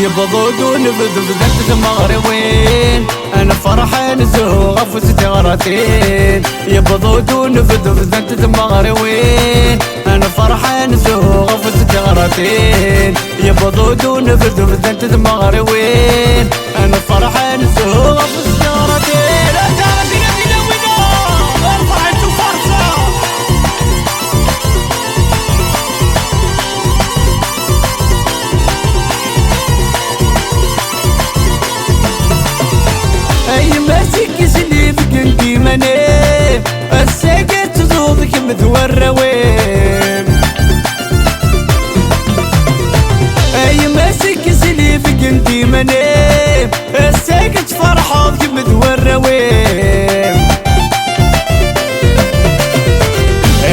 يبضود ونفذ بذات المغربين انا فرحان زوغ في ستغرتين يبضود ونفذ بذات المغربين انا فرحان زوغ في ستغرتين يبضود ونفذ بذات المغربين انا فرحان زوغ في ستغرتين الساقة تزوضك متوروين اي ماسك سليفك انتي منيم الساقة فرحاتك متوروين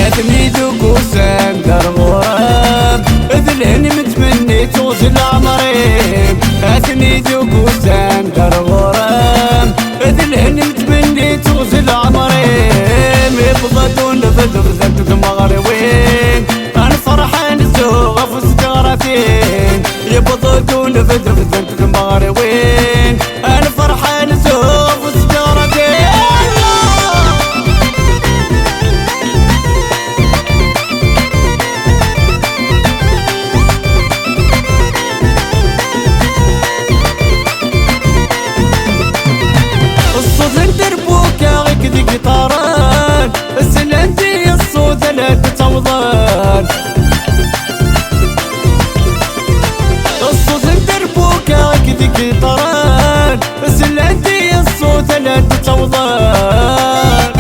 اثني دوقوسان دار غرام اذلهني متمني توصل عمرين اثني دوقوسان دار غرام اذلهني متمني توصل عمرين يبضدون نفذ بذات المغربين انا فرحان زوغ في ستغرتين يبضدون نفذ بذات المغربين انا فرحان زوغ في ستغرتين الصوت ندربوكا غيك ديك طاران السلندي الصوت لا تتوضان الصوت ندربوكا غيك ديك طاران السلندي الصوت لا تتوضان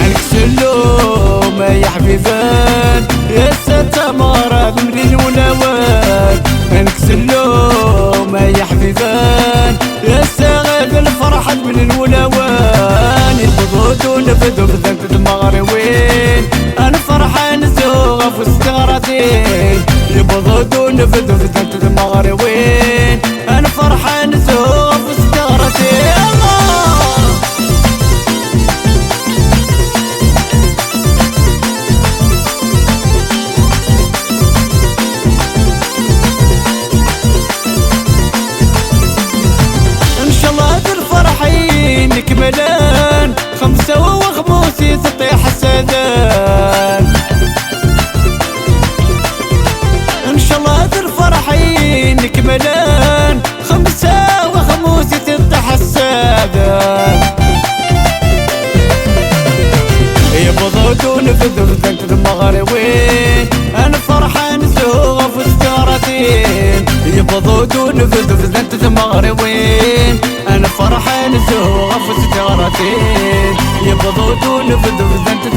عنك سلوم يا حبيبان يا ستة مرض من الولوان عنك سلوم يا حبيبان يا سغد الفرحة من الولوان يبضود ونفذ بذات المغربين انا فرحان زوغ في ستغرتين يبضود ونفذ بذات المغربين انا فرحان زوغ في ستغرتين نكملان خمسة وخموسي تطيح السدان ان شاء الله ترفرحين نكملان خمسة وخموسي تطيح السدان يبضود ونفذ بذات المغربين انا فرحان زوغ في ستغرتين يبضود ونفذ بذات المغربين انا فرحان زوغ في ستغرتين يبضود ونفذ بذات